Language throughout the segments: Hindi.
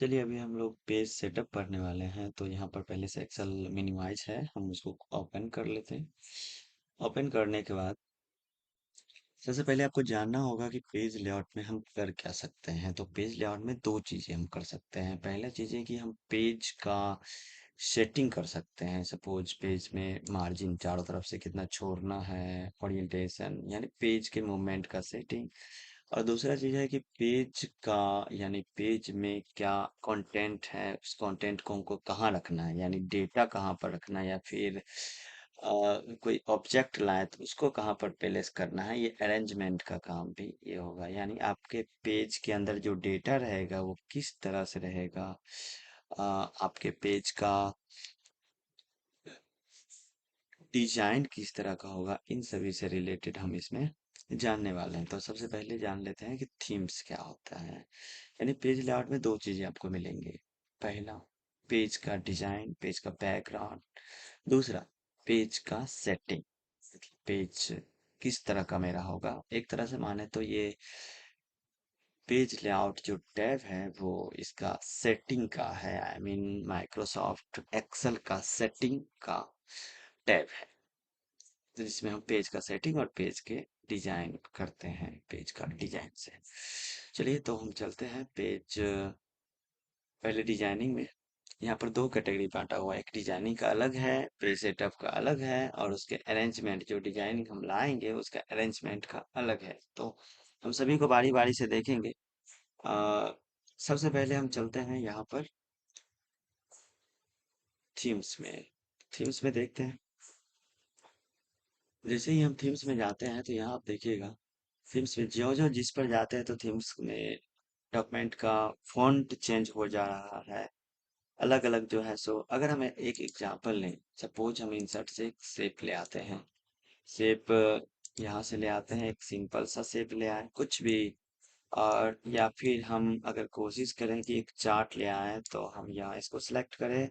चलिए अभी हम लोग पेज सेटअप करने वाले हैं तो यहाँ पर पहले से एक्सेल मिनिमाइज है, हम उसको ओपन कर लेते हैं। ओपन करने के बाद सबसे पहले आपको जानना होगा कि पेज लेआउट में हम कर क्या सकते हैं। तो पेज लेआउट में दो चीजें हम कर सकते हैं। पहला चीज है कि हम पेज का सेटिंग कर सकते हैं। सपोज पेज में मार्जिन चारों तरफ से कितना छोड़ना है, ओरिएंटेशन यानी पेज के मूवमेंट का सेटिंग। और दूसरा चीज है कि पेज का यानी पेज में क्या कंटेंट है, उस कंटेंट को हमको कहाँ रखना है, यानी डेटा कहाँ पर रखना है, या फिर कोई ऑब्जेक्ट लाए तो उसको कहाँ पर प्लेस करना है। ये अरेंजमेंट का काम भी ये होगा, यानी आपके पेज के अंदर जो डेटा रहेगा वो किस तरह से रहेगा। आपके पेज का डिजाइन किस तरह का होगा, इन सभी से रिलेटेड हम इसमें जानने वाले हैं। तो सबसे पहले जान लेते हैं कि थीम्स क्या होता है। यानी पेज लेआउट में दो चीजें आपको मिलेंगे। पहला, पेज का डिजाइन, पेज का बैकग्राउंड। दूसरा, पेज का सेटिंग, पेज किस तरह का मेरा होगा। एक तरह से माने तो ये पेज लेआउट जो टैब है वो इसका सेटिंग का है। आई मीन माइक्रोसॉफ्ट एक्सेल का सेटिंग का टैब है, तो जिसमें हम पेज का सेटिंग और पेज के डिजाइन करते हैं, पेज का डिजाइन से। चलिए तो हम चलते हैं पेज, पहले डिजाइनिंग में। यहाँ पर दो कैटेगरी बांटा हुआ है, एक डिजाइनिंग का अलग है, पेज सेटअप का अलग है, और उसके अरेंजमेंट जो डिजाइनिंग हम लाएंगे उसका अरेंजमेंट का अलग है। तो हम सभी को बारी बारी से देखेंगे। आ, सबसे पहले हम चलते हैं यहाँ पर थीम्स में। थीम्स में देखते हैं। जैसे ही हम थीम्स में जाते हैं तो यहाँ आप देखिएगा, थीम्स में ज्यो ज्यो जिस पर जाते हैं तो थीम्स में डॉक्यूमेंट का फॉन्ट चेंज हो जा रहा है, अलग अलग जो है। सो अगर हमें एक एग्जांपल लें, सपोज हम इंसर्ट से एक शेप ले आते हैं। शेप यहाँ से ले आते हैं, एक सिंपल सा शेप ले आए कुछ भी। और या फिर हम अगर कोशिश करें कि एक चार्ट ले आए तो हम यहाँ इसको सिलेक्ट करें,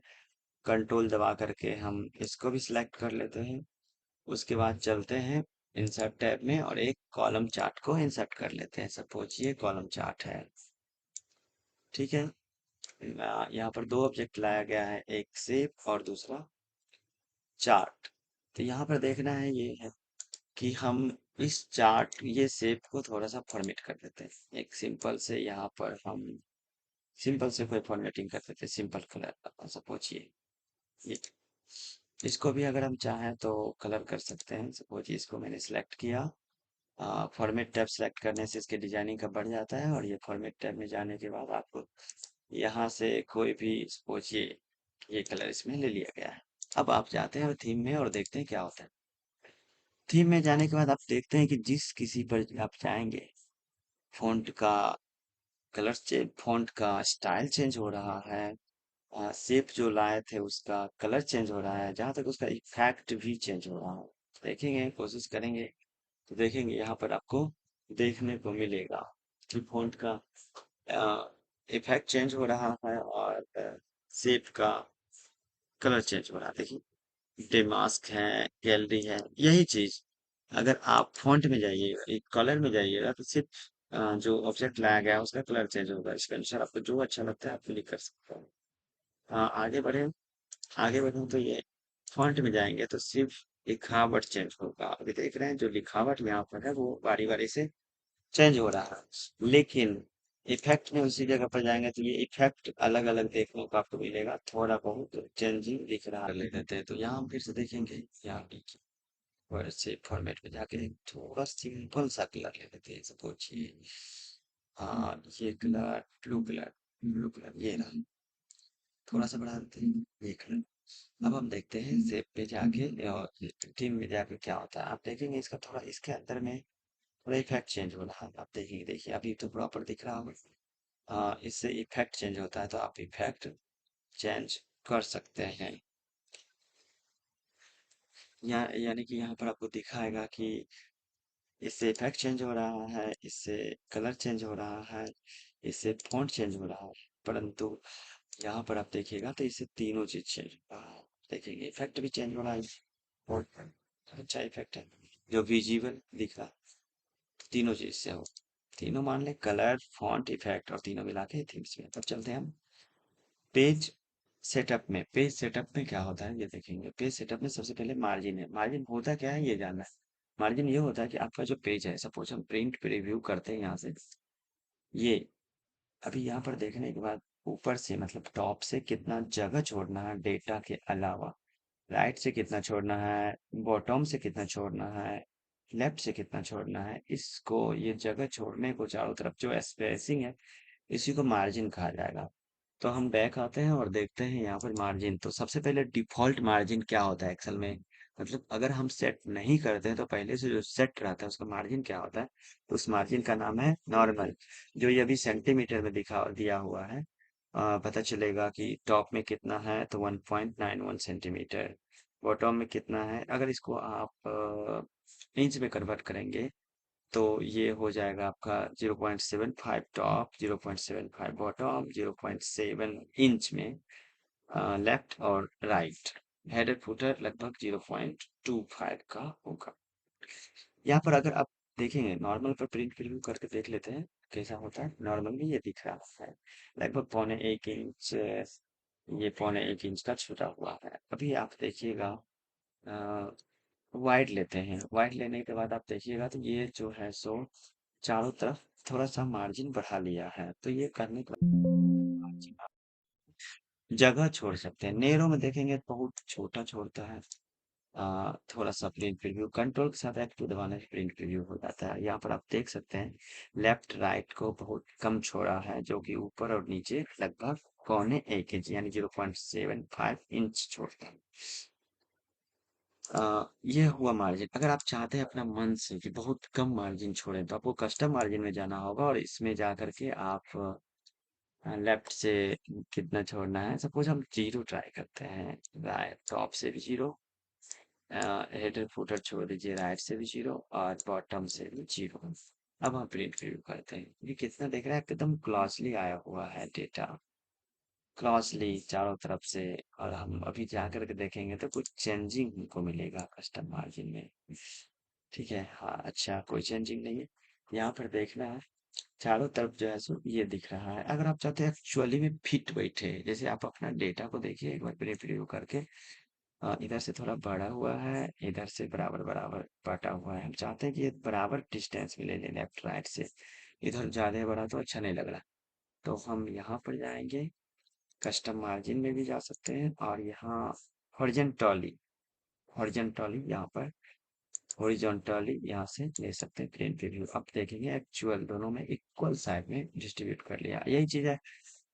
कंट्रोल दबा करके हम इसको भी सिलेक्ट कर लेते हैं। उसके बाद चलते हैं इंसर्ट टैब में और एक कॉलम चार्ट को इंसर्ट कर लेते हैं। सपोज ये कॉलम चार्ट है, ठीक है। यहाँ पर दो ऑब्जेक्ट लाया गया है, एक शेप और दूसरा चार्ट। तो यहाँ पर देखना है ये है कि हम इस चार्ट ये शेप को थोड़ा सा फॉर्मेट कर देते हैं। एक सिंपल से यहाँ पर हम सिंपल से कोई फॉर्मेटिंग कर देते हैं, सिंपल कलर। सपोज ये इसको भी अगर हम चाहें तो कलर कर सकते हैं। सपोज इसको मैंने सिलेक्ट किया। फॉर्मेट टैब सेलेक्ट करने से इसके डिजाइनिंग का बढ़ जाता है, और ये फॉर्मेट टैब में जाने के बाद आपको यहाँ से कोई भी सपोज ये कलर इसमें ले लिया गया है। अब आप जाते हैं थीम में और देखते हैं क्या होता है। थीम में जाने के बाद आप देखते हैं कि जिस किसी पर आप जाएंगे, फॉन्ट का कलर चेंज, फॉन्ट का स्टाइल चेंज हो रहा है, शेप जो लाए थे उसका कलर चेंज हो रहा है, जहां तक उसका इफेक्ट भी चेंज हो रहा है। देखेंगे, कोशिश करेंगे तो देखेंगे यहाँ पर आपको देखने को मिलेगा कि फॉन्ट का इफेक्ट चेंज हो रहा है और शेप का कलर चेंज हो रहा है। देखिए डेमास्क है, गैलरी है, यही चीज। अगर आप फॉन्ट में जाइएगा, एक कलर में जाइएगा तो सिर्फ जो ऑब्जेक्ट लाया गया है उसका कलर चेंज होगा। इसके अनुसार आपको जो अच्छा लगता है आप क्लिक कर सकते हो। हाँ, आगे बढ़े। आगे बढ़े तो ये फॉन्ट में जाएंगे तो सिर्फ लिखावट चेंज होगा। अभी देख रहे हैं जो लिखावट यहाँ पर है वो बारी बारी से चेंज हो रहा है, लेकिन इफेक्ट में उसी जगह पर जाएंगे तो ये इफेक्ट अलग अलग देखने को आपको मिलेगा, थोड़ा बहुत चेंजिंग दिख रहा है। ले लेते हैं तो यहाँ हम फिर से देखेंगे, यहाँ और से फॉर्मेट में जाके थोड़ा सिंपल सा कलर ले लेते हैं। सपोज हाँ, ये colour blue colour, blue colour ये रहा, थोड़ा सा बढ़ा देते हैं ये कलर। अब हम देखते हैं शेप पे जाके और टीम में जाके क्या होता है। आप देखेंगे इसका थोड़ा इसके अंदर में थोड़ा इफेक्ट चेंज हो रहा है। आप देखेंगे, देखिए अभी तो प्रॉपर दिख रहा होगा। इससे इफेक्ट चेंज होता है तो आप इफेक्ट चेंज कर सकते हैं। यानी कि यहाँ पर आपको दिखाएगा कि इससे इफेक्ट चेंज हो रहा है, इससे कलर चेंज हो रहा है, इससे फॉन्ट चेंज हो रहा है। परंतु यहाँ पर आप देखिएगा तो इससे तीनों चीज चेंज हो रहा है। देखेंगे इफेक्ट भी चेंज हो रहा है और अच्छा इफेक्ट है जो विजिबल दिख रहा है। तीनों चीज से हो, तीनों मान ले, कलर फॉन्ट इफेक्ट और तीनों मिला के थीम्स में। तब चलते हैं हम पेज पेज सेटअप में क्या होता है ये देखेंगे। पेज सेटअप में सबसे पहले मार्जिन है। मार्जिन होता क्या है ये जानना है। मार्जिन ये होता है कि आपका जो पेज है, सपोज हम प्रिंट प्रीव्यू करते हैं यहाँ से, ये अभी यहाँ पर देखने के बाद ऊपर से मतलब टॉप से कितना जगह छोड़ना है डेटा के अलावा, राइट से कितना छोड़ना है, बॉटम से कितना छोड़ना है, लेफ्ट से कितना छोड़ना है, इसको ये जगह छोड़ने को चारों तरफ जो स्पेसिंग है, इसी को मार्जिन कहा जाएगा। तो हम बैक आते हैं और देखते हैं यहाँ पर मार्जिन। तो सबसे पहले डिफॉल्ट मार्जिन क्या होता है एक्सेल में, मतलब अगर हम सेट नहीं करते हैं तो पहले से जो सेट रहता है उसका मार्जिन क्या होता है। तो उस मार्जिन का नाम है नॉर्मल, जो ये अभी सेंटीमीटर में दिखा दिया हुआ है। पता चलेगा कि टॉप में कितना है तो 1.91 सेंटीमीटर, बॉटम में कितना है। अगर इसको आप इंच में कन्वर्ट करेंगे तो ये हो जाएगा आपका 0.75 टॉप, 0.75 बॉटम, 0.7 इंच में लेफ्ट और राइट। हेडर फुटर लगभग 0.25 का होगा। यहाँ पर अगर आप देखेंगे नॉर्मल पर प्रिंट प्रीव्यू करके देख लेते हैं कैसा होता है। नॉर्मल में ये दिख रहा है लगभग पौने 1 इंच, ये पौने 1 इंच का छुटा हुआ है। अभी आप देखिएगा वाइड लेते हैं। वाइड लेने के बाद आप देखिएगा तो ये जो है सो चारों तरफ थोड़ा सा मार्जिन बढ़ा लिया है। तो ये करने के बाद margin आप जगह छोड़ सकते हैं। नेरो में देखेंगे तो बहुत छोटा छोड़ता है। थोड़ा सा प्रिंट प्रीव्यू कंट्रोल के साथ F2 दबाने से प्रिंट प्रीव्यू हो जाता है। यहाँ पर आप देख सकते हैं लेफ्ट राइट को बहुत कम छोड़ा है, जो कि ऊपर और नीचे लगभग पौने 1 इंच यानी 0.75 इंच छोड़ता है। ये हुआ मार्जिन। अगर आप चाहते हैं अपना मन से कि बहुत कम मार्जिन छोड़ें तो आपको कस्टम मार्जिन में जाना होगा और इसमें जा करके आप लेफ्ट से कितना छोड़ना है। सपोज हम जीरो ट्राई करते हैं, राइट टॉप से भी जीरो, हेडर फुटर छोड़ दीजिए, राइट से भी जीरो और बॉटम से भी जीरो। अब हम प्रिंट प्रीव्यू करते हैं। ये कितना देख रहा है, एकदम क्लॉसली आया हुआ है डेटा, क्लॉसली चारों तरफ से। और हम अभी जा करके देखेंगे तो कुछ चेंजिंग हमको मिलेगा कस्टम मार्जिन में। ठीक है, हाँ अच्छा कोई चेंजिंग नहीं है। यहाँ पर देखना है चारों तरफ जो है सो ये दिख रहा है। अगर आप चाहते हैं एक्चुअली में फिट बैठे, जैसे आप अपना डेटा को देखिए एक बार प्रीव्यू करके, इधर से थोड़ा बड़ा हुआ है, इधर से बराबर बराबर बटा हुआ है। हम चाहते हैं कि ये बराबर डिस्टेंस मिले लेफ्ट राइट से। इधर ज्यादा बड़ा तो अच्छा नहीं लग रहा। तो हम यहाँ पर जाएंगे, कस्टम मार्जिन में भी जा सकते हैं और यहाँ हॉरिजॉन्टली, हॉरिजॉन्टली यहाँ पर हॉरिजॉन्टली यहाँ से ले सकते हैं प्लेन पे व्यू। अब देखेंगे एक्चुअल दोनों में इक्वल साइड में डिस्ट्रीब्यूट कर लिया, यही चीज है।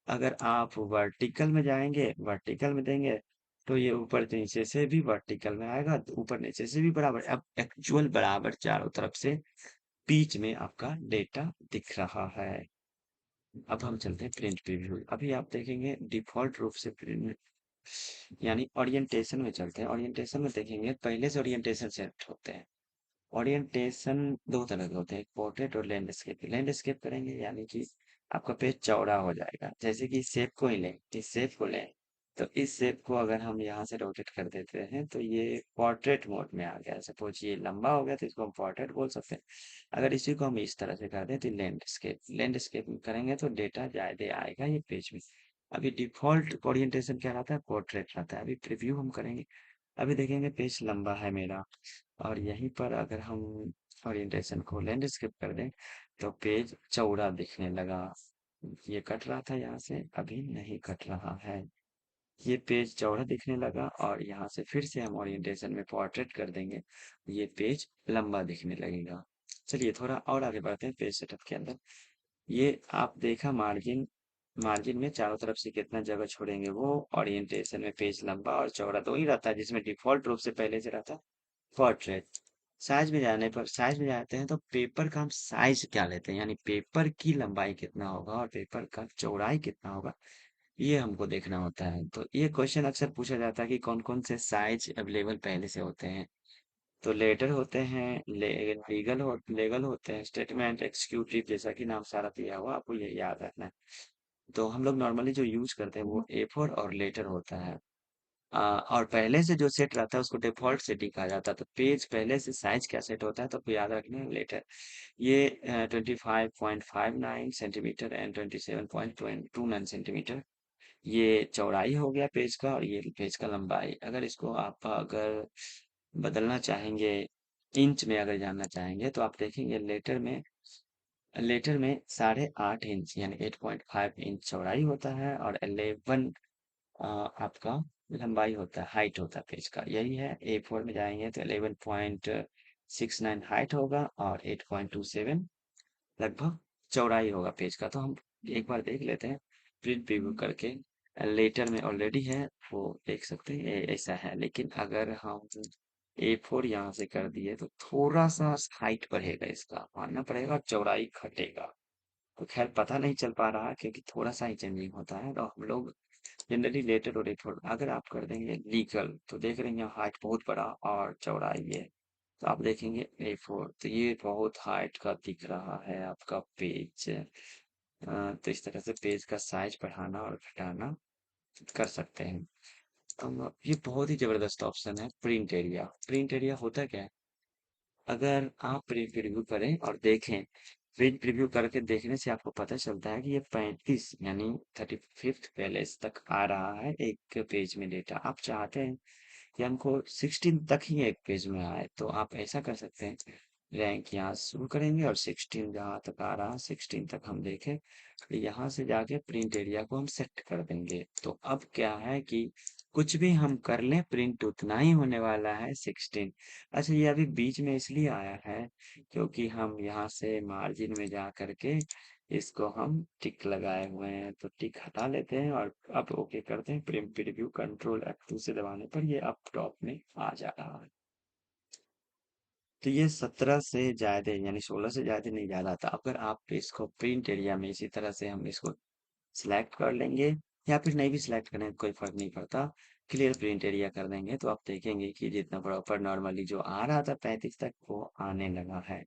अगर आप वर्टिकल में जाएंगे, वर्टिकल में देंगे तो ये ऊपर नीचे से भी वर्टिकल में आएगा, तो ऊपर नीचे से भी बराबर। अब एक्चुअल बराबर चारों तरफ से बीच में आपका डेटा दिख रहा है। अब हम चलते हैं प्रिंट प्रीव्यू। अभी आप देखेंगे डिफॉल्ट रूप से प्रिंट यानी ओरिएंटेशन में चलते हैं। ओरिएंटेशन में देखेंगे पहले से ओरिएंटेशन सेट होते हैं। ओरिएंटेशन दो तरह के होते हैं, पोर्ट्रेट और लैंडस्केप। लैंडस्केप करेंगे यानी कि आपका पेज चौड़ा हो जाएगा। जैसे कि इस शेप को ही लें, इस शेप को लें, तो इस शेप को अगर हम यहाँ से रोटेट कर देते हैं तो ये पोर्ट्रेट मोड में आ गया। सपोज ये लंबा हो गया तो इसको हम पोर्ट्रेट बोल सकते हैं। अगर इसी को हम इस तरह से कर दें तो लैंडस्केप, लैंडस्केप करेंगे तो डेटा ज्यादा आएगा ये पेज में। अभी डिफॉल्ट ओरिएंटेशन क्या रहता है, पोर्ट्रेट रहता है। अभी प्रीव्यू हम करेंगे। अभी देखेंगे पेज लंबा है मेरा और यहीं पर अगर हम ओरिएंटेशन को लैंडस्केप कर दें तो पेज चौड़ा दिखने लगा। ये कट रहा था यहाँ से, अभी नहीं कट रहा है। ये पेज चौड़ा दिखने लगा और यहाँ से फिर से हम ओरिएंटेशन में पोर्ट्रेट कर देंगे, ये पेज लंबा दिखने लगेगा। चलिए थोड़ा और आगे बढ़ते हैं पेज सेटअप के अंदर। ये आप देखा मार्जिन, मार्जिन में चारों तरफ से कितना जगह छोड़ेंगे वो। ओरिएंटेशन में पेज लंबा और चौड़ा दो ही रहता है, जिसमें डिफॉल्ट रूप से पहले से रहता है पोर्ट्रेट। साइज में जाने पर, साइज में जाते हैं तो पेपर का हम साइज क्या लेते हैं, यानी पेपर की लंबाई कितना होगा और पेपर का चौड़ाई कितना होगा, ये हमको देखना होता है। तो ये क्वेश्चन अक्सर पूछा जाता है कि कौन कौन से साइज अवेलेबल पहले से होते हैं। तो लेटर होते हैं, लीगल होते हैं, स्टेटमेंट, एक्सिक्यूटिव, जैसा कि नाम सारा दिया हुआ आपको ये याद रखना है। तो हम लोग नॉर्मली जो यूज करते हैं वो A4 और लेटर होता है। और पहले से जो सेट रहता है उसको डिफॉल्ट सेटिंग कहा जाता है। तो पेज पहले से साइज क्या सेट होता है तो आपको याद रखना है लेटर। ये 25.59 सेंटीमीटर एंड 27.29 सेंटीमीटर, ये चौड़ाई हो गया पेज का, और ये पेज का लंबाई। अगर इसको आप अगर बदलना चाहेंगे, इंच में अगर जानना चाहेंगे, तो आप देखेंगे लेटर में 8.5 इंच यानी 8.5 इंच चौड़ाई होता है, और 11 आपका लंबाई होता है, हाइट होता है पेज का। यही है। A4 में जाएंगे तो 11.69 हाइट होगा, और 8.27 लगभग चौड़ाई होगा पेज का। तो हम एक बार देख लेते हैं प्रिंट प्रीव्यू करके। लेटर में ऑलरेडी है, वो देख सकते हैं, ऐसा है। लेकिन अगर हम A4 यहाँ से कर दिए तो थोड़ा सा हाइट बढ़ेगा, इसका मानना पड़ेगा, और चौड़ाई घटेगा। तो खैर पता नहीं चल पा रहा, क्योंकि थोड़ा सा ही चेंजिंग होता है। तो हम लोग जनरली लेटर और A4 अगर आप कर देंगे लीगल, तो देख रहे हैं हाइट बहुत बड़ा और चौड़ाई ये। तो आप देखेंगे A4, तो ये बहुत हाइट का दिख रहा है आपका पेज। तो इस तरह से पेज का साइज बढ़ाना और घटाना कर सकते हैं। ये बहुत ही जबरदस्त ऑप्शन है प्रिंट एरिया। प्रिंट एरिया होता क्या है? अगर आप प्रिंट प्रीव्यू करें और देखें, प्रिंट प्रीव्यू करके देखने से आपको पता चलता है कि ये 35 यानी 35th पैलेस तक आ रहा है एक पेज में डेटा। आप चाहते हैं कि हमको 16 तक ही एक पेज में आए, तो आप ऐसा कर सकते हैं, रैंक यहाँ शुरू करेंगे और 16 जहाँ तक आ रहा है 16 तक हम देखें। फिर यहाँ से जाके प्रिंट एरिया को हम सेट कर देंगे। तो अब क्या है कि कुछ भी हम कर लें, प्रिंट उतना ही होने वाला है 16। अच्छा, ये अभी बीच में इसलिए आया है क्योंकि हम यहाँ से मार्जिन में जा करके इसको हम टिक लगाए हुए हैं, तो टिक हटा लेते हैं और अब ओके करते हैं। प्रिंट प्रीव्यू कंट्रोल F2 से दबाने पर ये अप टॉप में आ जा रहा है। तो ये 17 से ज्यादा यानी 16 से ज्यादा नहीं जा रहा था। अगर आप इसको प्रिंट एरिया में इसी तरह से हम इसको सिलेक्ट कर लेंगे, या फिर नहीं भी सिलेक्ट करें कोई फर्क नहीं पड़ता, क्लियर प्रिंट एरिया कर देंगे, तो आप देखेंगे कि जितना प्रॉपर नॉर्मली जो आ रहा था 35 तक, वो आने लगा है।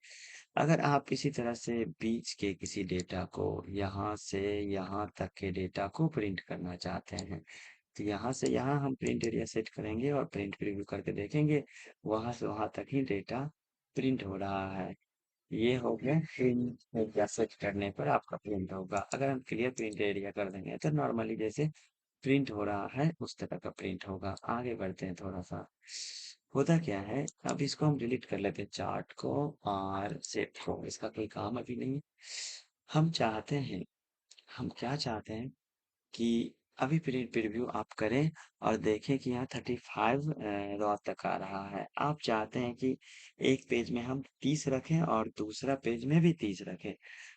अगर आप इसी तरह से बीच के किसी डेटा को, यहाँ से यहाँ तक के डेटा को प्रिंट करना चाहते हैं, तो यहाँ से यहाँ हम प्रिंट एरिया सेट करेंगे और प्रिंट प्रीव्यू करके देखेंगे, वहां से वहां तक ही डेटा प्रिंट हो रहा है। ये हो गया प्रिंट एरिया सेट करने पर आपका प्रिंट होगा। अगर हम क्लियर प्रिंट एरिया कर देंगे तो नॉर्मली जैसे प्रिंट हो रहा है उस तरह का प्रिंट होगा। आगे बढ़ते हैं थोड़ा सा। होता क्या है, अब इसको हम डिलीट कर लेते हैं चार्ट को, और सेव को, इसका कोई काम अभी नहीं है। हम चाहते हैं, हम क्या चाहते हैं कि अभी प्रिंट प्रीव्यू आप करें और देखें कि यहाँ 35 रॉ तक आ रहा है। आप चाहते हैं कि एक पेज में हम 30 रखें और दूसरा पेज में भी 30 रखें।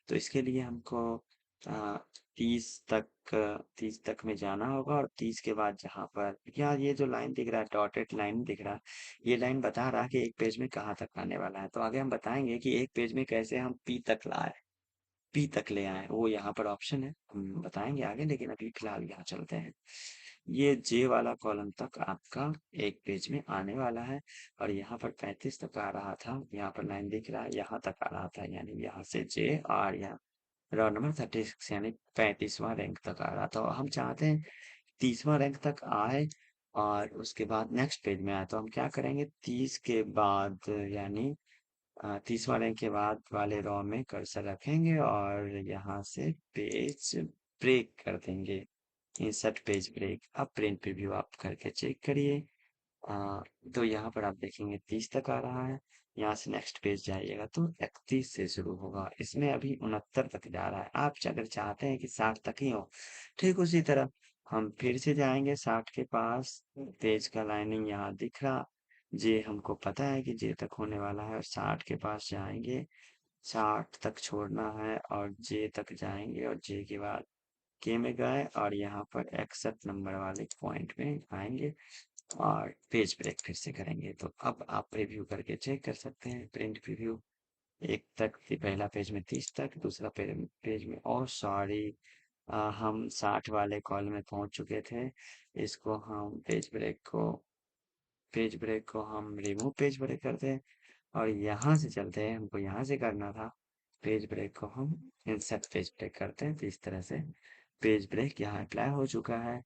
तो इसके लिए हमको आ, 30 तक में जाना होगा, और 30 के बाद जहाँ पर यहाँ ये जो लाइन दिख रहा है, डॉटेड लाइन दिख रहा है, ये लाइन बता रहा है कि एक पेज में कहाँ तक आने वाला है। तो आगे हम बताएंगे कि एक पेज में कैसे हम पी तक लाए, पी तक ले आए, वो यहाँ पर ऑप्शन है, हम बताएंगे आगे। लेकिन अभी फिलहाल यहाँ चलते हैं। ये जे वाला कॉलम तक आपका एक पेज में आने वाला है, और यहाँ पर 35 तक आ रहा था, यहाँ पर लाइन दिख रहा है, यहाँ तक आ रहा था, यानी यहाँ से जे, और यहाँ रॉ नंबर 36 यानी 35वां रैंक तक आ रहा था। और हम चाहते हैं 30वां रैंक तक आए और उसके बाद नेक्स्ट पेज में आए। तो हम क्या करेंगे, 30 के बाद यानी 30वां रैंक के बाद वाले रो में कर्सर रखेंगे और यहाँ से पेज ब्रेक कर देंगे, इंसर्ट पेज ब्रेक। अब प्रिंट प्रीव्यू आप करके चेक करिए। तो यहाँ पर आप देखेंगे 30 तक आ रहा है। यहाँ से नेक्स्ट पेज जाइएगा तो 31 से शुरू होगा, इसमें अभी 69 तक जा रहा है। आप अगर चाहते हैं कि 60 तक ही हो, ठीक उसी तरह हम फिर से जाएंगे 60 के पास। पेज का लाइनिंग यहाँ दिख रहा, जे हमको पता है कि जे तक होने वाला है, और 60 के पास जाएंगे, 60 तक छोड़ना है और जे तक जाएंगे, और जे के बाद के में गए और यहाँ पर 61 नंबर वाले पॉइंट में आएंगे और पेज ब्रेक फिर से करेंगे। तो अब आप प्रीव्यू करके चेक कर सकते हैं प्रिंट प्रीव्यू। एक तक पहला पेज में 30 तक, दूसरा पेज में, और सॉरी, हम 60 वाले कॉल में पहुंच चुके थे। इसको हम पेज ब्रेक को हम रिमूव पेज ब्रेक करते हैं, और यहाँ से चलते हैं, हमको यहाँ से करना था। पेज ब्रेक को हम इंसर्ट पेज ब्रेक करते हैं। तो इस तरह से पेज ब्रेक यहाँ अप्लाई हो चुका है।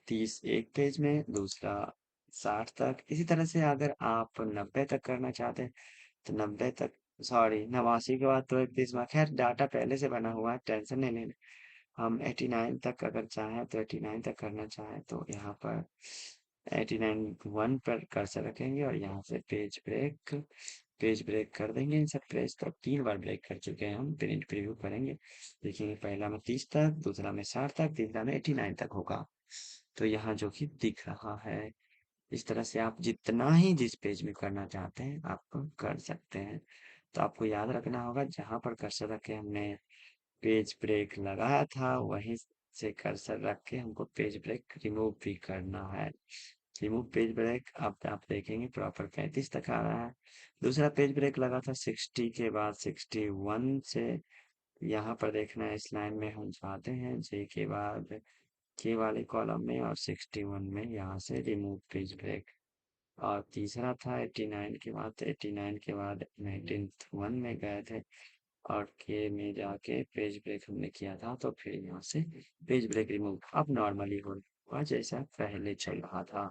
30 एक पेज में, दूसरा 60 तक। इसी तरह से अगर आप 90 तक करना चाहते हैं तो 90 तक, सॉरी 89 के बाद तो 31वां। खैर डाटा पहले से बना हुआ है, टेंशन नहीं लेना। हम 89 तक अगर चाहें तो 89 तक करना चाहें तो यहाँ पर 89 1 पर कर्सर रखेंगे और यहाँ से पेज ब्रेक कर देंगे इन सब पेज तक 3 बार ब्रेक कर चुके हैं हम प्रिंट प्रीव्यू करेंगे देखेंगे पहला में 30 तक दूसरा में 60 तक तीसरा में 89 तक होगा तो यहाँ जो कि दिख रहा है इस तरह से आप जितना ही जिस पेज में करना चाहते हैं आप कर सकते हैं तो आपको याद रखना होगा जहां पर कर्सर रखे हमने पेज ब्रेक लगाया था वहीं से कर्सर रख के हमको पेज ब्रेक रिमूव भी करना है रिमूव पेज ब्रेक अब आप देखेंगे प्रॉपर 35 तक आ रहा है दूसरा पेज ब्रेक लगा था 60 के बाद 61 से यहाँ पर देखना है इस लाइन में हम चाहते हैं जे के बाद के वाले कॉलम में और 61 में यहाँ से रिमूव पेज ब्रेक और तीसरा था 89 के बाद 89 के बाद 91 में गए थे और के में जाके पेज ब्रेक हमने किया था तो फिर यहाँ से पेज ब्रेक रिमूव अब नॉर्मली होगा जैसा पहले चल रहा था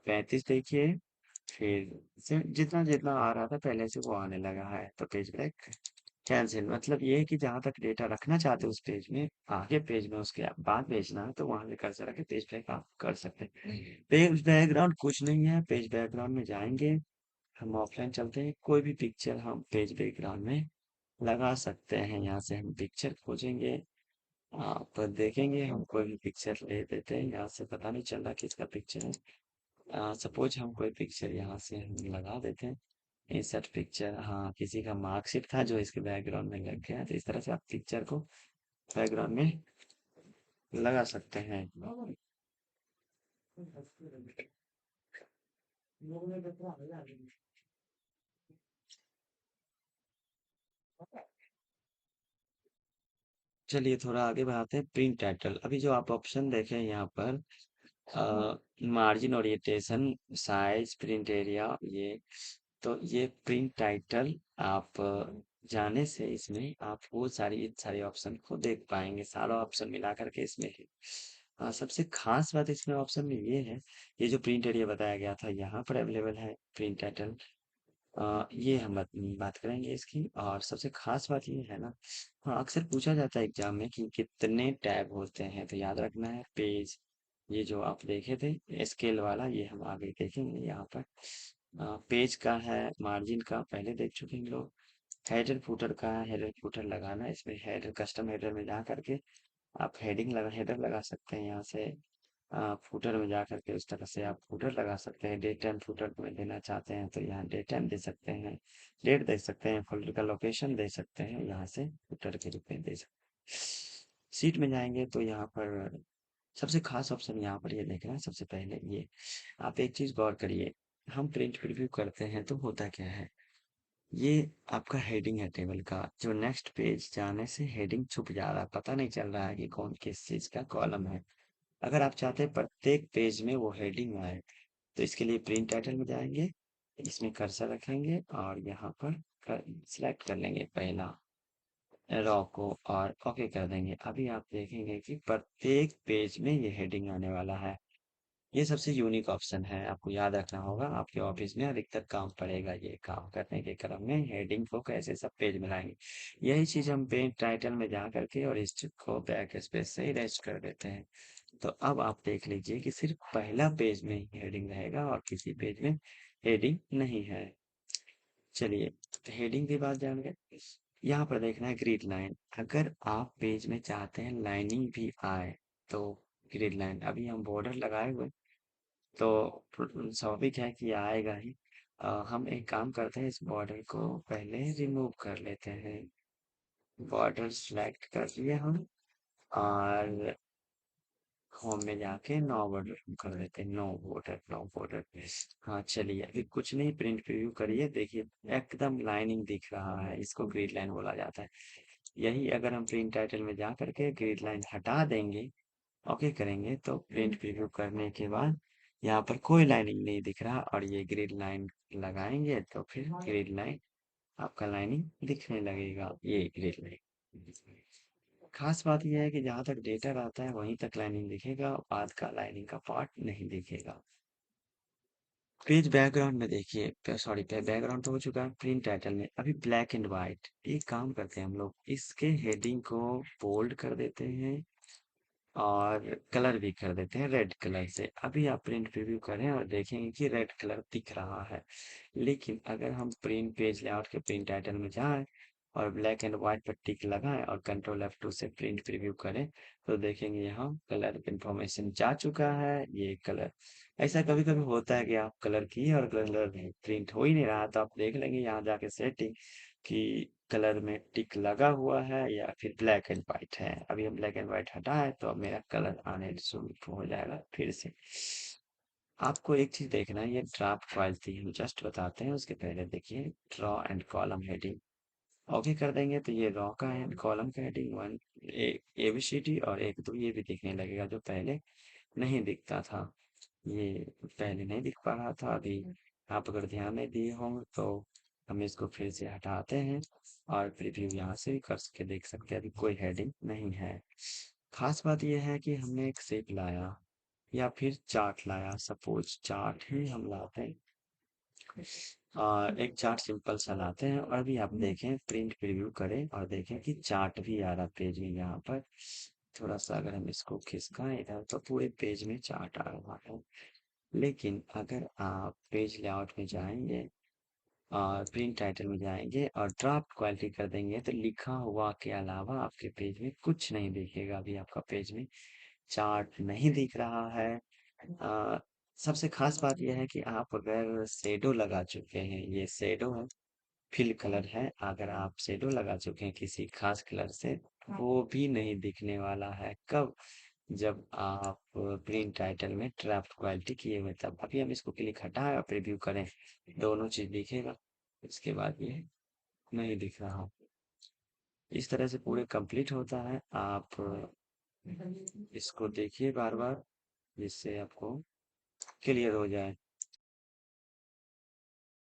35 देखिए फिर से जितना जितना आ रहा था पहले से वो आने लगा है तो पेज ब्रेक कैंसिल मतलब ये है कि जहां तक डेटा रखना चाहते हो उस पेज में आगे पेज में उसके बाद भेजना है तो वहां से कर सके पेज ब्रेक आप कर सकते हैं पेज बैकग्राउंड कुछ नहीं है पेज बैकग्राउंड में जाएंगे हम ऑफलाइन चलते हैं कोई भी पिक्चर हम पेज बैकग्राउंड में लगा सकते हैं यहाँ से हम पिक्चर खोजेंगे आप देखेंगे हम कोई भी पिक्चर ले देते हैं यहाँ से पता नहीं चल रहा किसका पिक्चर है सपोज हम कोई पिक्चर यहाँ से हम लगा देते हैं इंसर्ट पिक्चर हाँ किसी का मार्कशीट था जो इसके बैकग्राउंड में लग गया तो इस तरह से आप पिक्चर को बैकग्राउंड में लगा सकते हैं चलिए थोड़ा आगे बढ़ाते हैं प्रिंट टाइटल अभी जो आप ऑप्शन देखें यहाँ पर margin orientation size print area ये प्रिंट टाइटल आप जाने से इसमें आप वो सारी ऑप्शन को देख पाएंगे सारा ऑप्शन मिला करके इसमें है सबसे खास बात इसमें ऑप्शन में ये है ये जो प्रिंट एरिया बताया गया था यहाँ पर अवेलेबल है प्रिंट टाइटल ये हम बात करेंगे इसकी और सबसे खास बात ये है ना हाँ अक्सर पूछा जाता है एग्जाम में कि कितने टैब होते हैं तो याद रखना है पेज ये जो आप देखे थे स्केल वाला ये हम आगे देखेंगे यहाँ पर पेज का है मार्जिन का पहले देख चुके हैं लोग हेडर फुटर का है हेडर फुटर लगाना है इसमें हेडर कस्टम हेडर में जा करके आप हेडर लगा सकते हैं यहाँ से फुटर में जा करके उस तरह से आप फुटर लगा सकते हैं डेट टाइम फुटर में देना चाहते हैं तो यहाँ डेट टाइम दे सकते हैं डेट दे सकते हैं फोल्डर का लोकेशन दे सकते हैं यहाँ से फुटर के रूप में दे सकते हैं सीट में जाएंगे तो यहाँ पर सबसे खास ऑप्शन यहाँ पर ये देखना है सबसे पहले ये आप एक चीज गौर करिए हम प्रिंट प्रीव्यू करते हैं तो होता क्या है ये आपका हेडिंग है टेबल का जो नेक्स्ट पेज जाने से हेडिंग छुप जा रहा है पता नहीं चल रहा है कि कौन किस चीज का कॉलम है अगर आप चाहते हैं प्रत्येक पेज में वो हेडिंग आए तो इसके लिए प्रिंट टाइटल में जाएंगे इसमें कर्सर रखेंगे और यहाँ पर सिलेक्ट कर लेंगे पहला रॉ को और ओके कर देंगे अभी आप देखेंगे कि प्रत्येक पेज में ये हेडिंग आने वाला है ये सबसे यूनिक ऑप्शन है आपको याद रखना होगा आपके ऑफिस में अधिकतर काम पड़ेगा ये काम करने के क्रम में हेडिंग को कैसे सब पेज में लाएंगे यही चीज हम पेज टाइटल में जा करके और इस को बैक स्पेस से इरेज कर देते हैं तो अब आप देख लीजिए कि सिर्फ पहला पेज में ही हेडिंग रहेगा और किसी पेज में हेडिंग नहीं है चलिए हेडिंग की बात जान गए यहाँ पर देखना है ग्रिड लाइन अगर आप पेज में चाहते हैं लाइनिंग भी आए तो ग्रिड लाइन अभी हम बॉर्डर लगाए हुए तो स्वाभाविक है कि आएगा ही हम एक काम करते हैं इस बॉर्डर को पहले रिमूव कर लेते हैं बॉर्डर सिलेक्ट कर लिए हम और होम में जाके नो बॉर्डर कर देते हैं नो बॉर्डर हाँ चलिए अभी कुछ नहीं प्रिंट प्रीव्यू करिए देखिए एकदम लाइनिंग दिख रहा है इसको ग्रिड लाइन बोला जाता है यही अगर हम प्रिंट टाइटल में जा करके ग्रिड लाइन हटा देंगे ओके करेंगे तो प्रिंट प्रीव्यू करने के बाद यहाँ पर कोई लाइनिंग नहीं दिख रहा और ये ग्रिड लाइन लगाएंगे तो फिर ग्रिड लाइन आपका लाइनिंग दिखने लगेगा ये ग्रिड लाइन खास बात यह है कि जहाँ तक डेटा रहता है वहीं तक लाइनिंग दिखेगा बाद का लाइनिंग का पार्ट नहीं दिखेगा पेज बैकग्राउंड में देखिए, सॉरी, बैकग्राउंड तो हो चुका है। प्रिंट टाइटल में अभी ब्लैक एंड व्हाइट, एक काम करते हैं हम लोग, इसके हेडिंग को बोल्ड कर देते हैं और कलर भी कर देते हैं रेड कलर से। अभी आप प्रिंट प्रीव्यू करें और देखेंगे कि रेड कलर दिख रहा है। लेकिन अगर हम प्रिंट पेज लेआउट के प्रिंट टाइटल में जाएं और ब्लैक एंड व्हाइट पर टिक लगाएं और कंट्रोल F2 से प्रिंट प्रीव्यू करें, तो देखेंगे यहाँ कलर इन्फॉर्मेशन जा चुका है। ये कलर, ऐसा कभी कभी होता है कि आप कलर किए और कलर प्रिंट हो ही नहीं रहा, तो आप देख लेंगे यहाँ जाके सेटिंग कि कलर में टिक लगा हुआ है या फिर ब्लैक एंड व्हाइट है। अभी हम ब्लैक एंड व्हाइट हटाए तो अब मेरा कलर आने शुरू हो जाएगा फिर से। आपको एक चीज देखना है, ये ड्राफ्ट फाइल थी, हम जस्ट बताते हैं उसके पहले देखिए। Draw and column heading okay कर देंगे तो ये रॉ का है, कॉलम का हेडिंग वन, ABCD और एक दो, ये भी दिखने लगेगा जो पहले नहीं दिखता था। ये पहले नहीं दिख पा रहा था। अभी आप अगर ध्यान नहीं दिए होंगे तो हम इसको फिर से हटाते हैं और प्रीव्यू यहाँ से भी कर के देख सकते हैं। अभी कोई हेडिंग नहीं है। खास बात यह है कि हमने एक शेप लाया या फिर चार्ट लाया, सपोज चार्ट ही हम लाते हैं और एक चार्ट सिंपल सा लाते हैं और अभी आप देखें प्रिंट प्रीव्यू करें और देखें कि चार्ट भी आ रहा पेज में यहाँ पर। थोड़ा सा अगर हम इसको खिसकाएं इधर तो पूरे पेज में चार्ट आ रहा है। लेकिन अगर आप पेज लेआउट में जाएंगे और प्रिंट टाइटल में जाएंगे और ड्राफ्ट क्वालिटी कर देंगे तो लिखा हुआ के अलावा आपके पेज में कुछ नहीं दिखेगा। अभी आपका पेज में चार्ट नहीं दिख रहा है। अ, सबसे खास बात यह है कि आप अगर शेडो लगा चुके हैं, ये शेडो है, फिल कलर है, अगर आप शेडो लगा चुके हैं किसी खास कलर से, वो भी नहीं दिखने वाला है। कब? जब आप प्रिंट टाइटल में ड्राफ्ट क्वालिटी किए हुए तब। अभी हम इसको क्लिक हटाएं और प्रीव्यू करें, दोनों चीज दिखेगा। इसके बाद ये नहीं दिख रहा। इस तरह से पूरे कंप्लीट होता है। आप इसको देखिए बार बार, जिससे आपको क्लियर हो जाए।